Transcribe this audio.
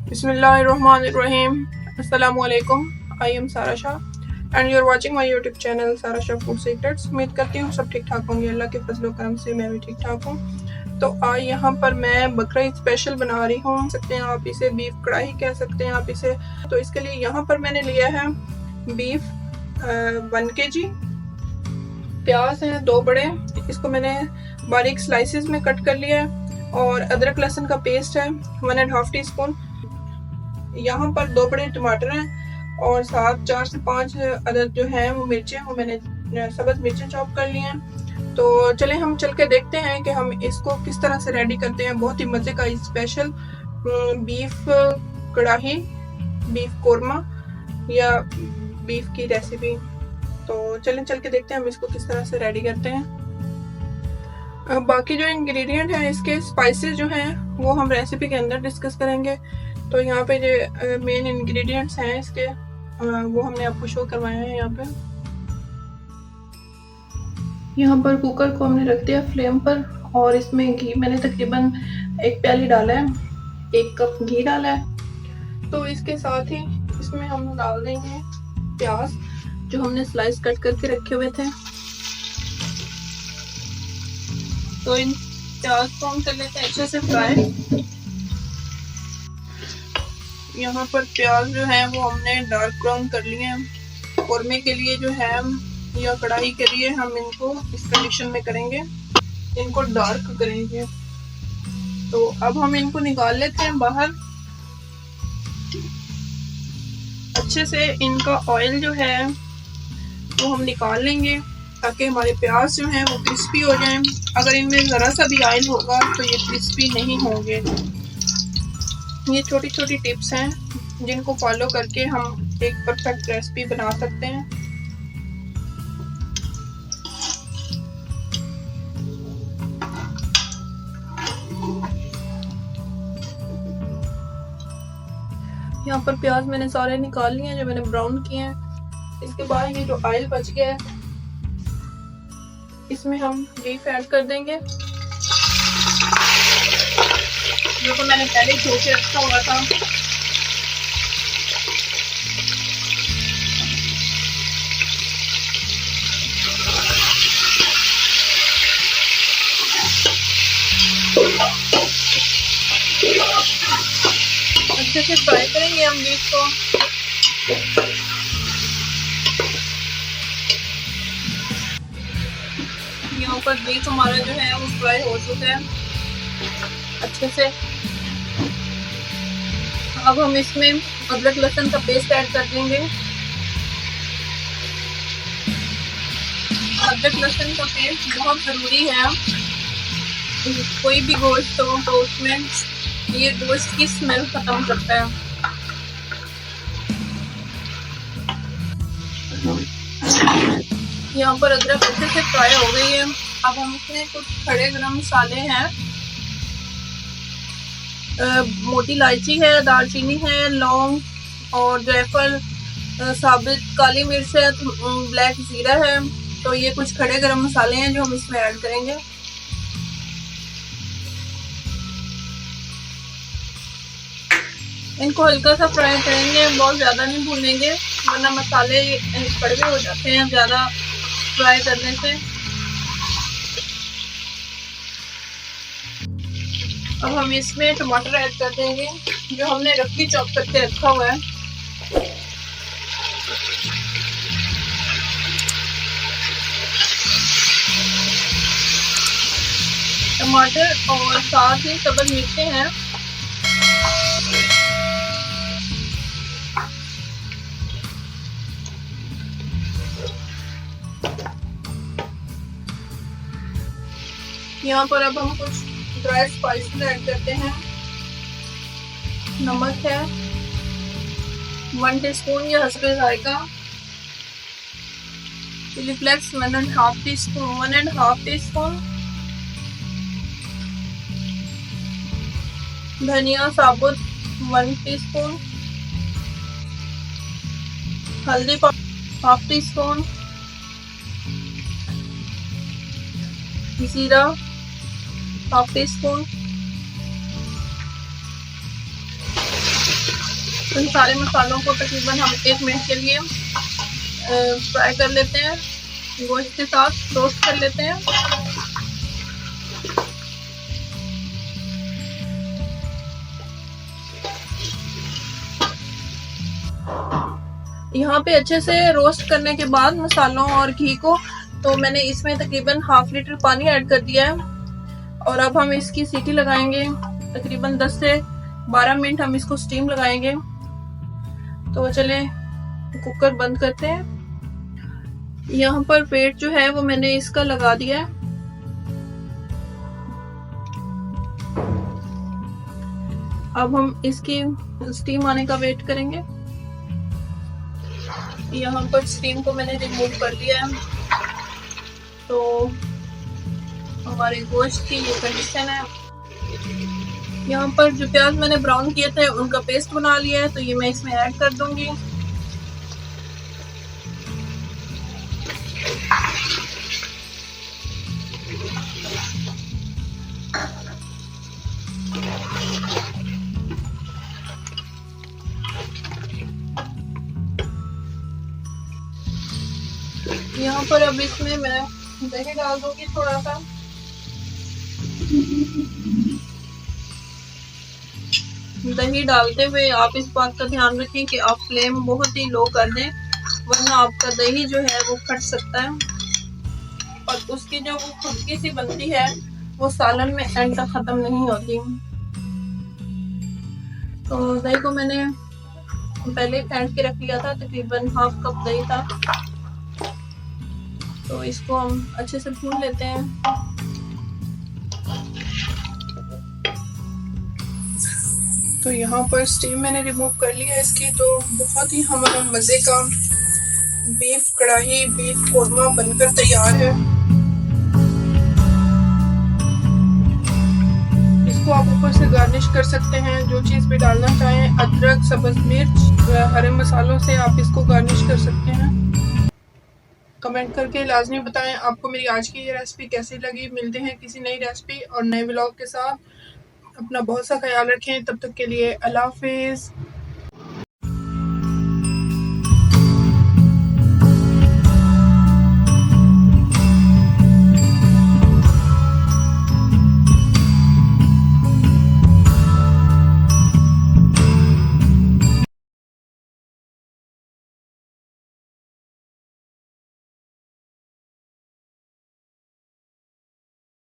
Bismillahirrahmanirrahim. Assalamualaikum. I am Sara Shah and you are watching my YouTube channel Sara Shah food secrets. उम्मीद करती हूँ सब ठीक ठाक होंगे। अल्लाह के फजल करम से मैं भी ठीक ठाक हूँ। तो आज यहाँ पर मैं बकरा ईद स्पेशल बना रही हूँ, सकते हैं आप इसे बीफ कढ़ाई कह सकते हैं आप इसे। तो इसके लिए यहाँ पर मैंने लिया है बीफ 1 kg, प्याज हैं 2 बड़े, इसको मैंने बारीक स्लाइसेस में कट कर लिया है, और अदरक लहसुन का पेस्ट है 1.5 टीस्पून। यहाँ पर 2 बड़े टमाटर हैं और साथ 4 से 5 अदद जो है वो मिर्चें, वो मैंने सब्ज़ मिर्चें चॉप कर ली हैं। तो चले हम चल के देखते हैं कि हम इसको किस तरह से रेडी करते हैं। बहुत ही मज़े का स्पेशल बीफ कढ़ाई, बीफ कोरमा या बीफ की रेसिपी। तो चलें चल के देखते हैं हम इसको किस तरह से रेडी करते हैं। बाकी जो इंग्रेडिएंट हैं इसके स्पाइसेस जो हैं वो हम रेसिपी के अंदर डिस्कस करेंगे। तो यहाँ पे जो मेन इंग्रेडिएंट्स हैं इसके वो हमने आपको शो करवाए हैं। यहाँ पर कुकर को हमने रख दिया फ्लेम पर, और इसमें घी मैंने तकरीबन 1 प्याली डाला है, 1 कप घी डाला है। तो इसके साथ ही इसमें हम डाल देंगे प्याज जो हमने स्लाइस कट करके रखे हुए थे। तो इन प्याज को हम कर लेते हैं अच्छे से फ्राई। यहाँ पर प्याज जो है वो हमने डार्क ब्राउन कर लिए हैं। कोरमे के लिए जो है या कढ़ाई के लिए हम इनको इस कंडीशन में करेंगे, इनको डार्क करेंगे। तो अब हम इनको निकाल लेते हैं बाहर। अच्छे से इनका ऑयल जो है वो हम निकाल लेंगे ताकि हमारे प्याज जो हैं वो क्रिस्पी हो जाएं। अगर इनमें ज़रा सा भी ऑयल होगा तो ये क्रिस्पी नहीं होंगे। ये छोटी छोटी टिप्स हैं जिनको फॉलो करके हम एक परफेक्ट रेसिपी बना सकते हैं। यहाँ पर प्याज मैंने सारे निकाल लिए हैं जो मैंने ब्राउन किए हैं। इसके बाद ये जो ऑयल बच गया है इसमें हम बीफ ऐड कर देंगे जो तो मैंने पहले धो के रखा हुआ था। अच्छे से फ्राई करेंगे हम बीफ को। यहाँ पर बीफ हमारा जो है वो फ्राई हो चुका है अच्छे से। अब हम इसमें अदरक लहसुन का पेस्ट ऐड कर देंगे। अदरक लहसुन का पेस्ट बहुत ज़रूरी है। कोई भी गोश्त हो तो उसमें ये गोश्त की स्मेल ख़त्म करता है। यहाँ पर अदरक अच्छे से फ्राई हो गई है। अब हम इसमें कुछ खड़े गरम मसाले हैं, मोटी इलायची है, दालचीनी है, लौंग और जायफल, साबित काली मिर्च है, ब्लैक जीरा है। तो ये कुछ खड़े गरम मसाले हैं जो हम इसमें ऐड करेंगे। इनको हल्का सा फ्राई करेंगे, बहुत ज़्यादा नहीं भूनेंगे वरना मसाले कड़वे हो जाते हैं ज़्यादा फ्राई करने से। अब हम इसमें टमाटर ऐड कर देंगे जो हमने रफली चॉप करके रखा हुआ है। टमाटर और साथ ही सब्ज़ मिर्चें हैं। यहाँ पर अब हम कुछ ड्राई स्पाइसेस ऐड करते हैं। नमक है 1 टीस्पून या हस्बे जायका, चिली फ्लेक्स 1.5 टीस्पून, धनिया साबुत 1 टीस्पून, हल्दी पाउडर 1/2 टीस्पून, जीरा 1/2 टीस्पून, इन सारे मसालों को तकरीबन हम 1 मिनट के लिए फ्राई कर लेते हैं, गोश्त के साथ रोस्ट कर लेते हैं। यहाँ पे अच्छे से रोस्ट करने के बाद मसालों और घी को, तो मैंने इसमें तकरीबन ½ लीटर पानी ऐड कर दिया है और अब हम इसकी सीटी लगाएंगे। तकरीबन 10 से 12 मिनट हम इसको स्टीम लगाएंगे। तो चले कुकर बंद करते हैं। यहाँ पर वेट जो है वो मैंने इसका लगा दिया है। अब हम इसकी स्टीम आने का वेट करेंगे। यहाँ पर स्टीम को मैंने रिमूव कर लिया है। तो हमारे गोश्त की ये कंडीशन है। यहाँ पर जो प्याज मैंने ब्राउन किए थे उनका पेस्ट बना लिया है, तो ये मैं इसमें ऐड कर दूंगी। यहाँ पर अब इसमें मैं दही डाल दूंगी थोड़ा सा। दही डालते हुए आप इस बात का ध्यान रखें कि आप फ्लेम बहुत ही लो कर दें, वरना आपका दही जो है वो फट सकता है और उसकी जो वो खुशकी सी बनती है वो सालन में एंड तक खत्म नहीं होती। तो दही को मैंने पहले फेंट के रख लिया था, तकरीबन ½ कप दही था। तो इसको हम अच्छे से भून लेते हैं। तो यहाँ पर स्टीम मैंने रिमूव कर लिया इसकी। तो बहुत ही हमारा मज़े का बीफ कढ़ाई बीफ कोरमा बनकर तैयार है। इसको आप ऊपर से गार्निश कर सकते हैं, जो चीज़ भी डालना चाहें, अदरक, सब्ज़ मिर्च, हरे मसालों से आप इसको गार्निश कर सकते हैं। कमेंट करके लाजमी बताएं आपको मेरी आज की ये रेसिपी कैसी लगी। मिलते हैं किसी नई रेसिपी और नए व्लॉग के साथ। अपना बहुत सा ख्याल रखें। तब तक के लिए अल्लाह हाफिज़।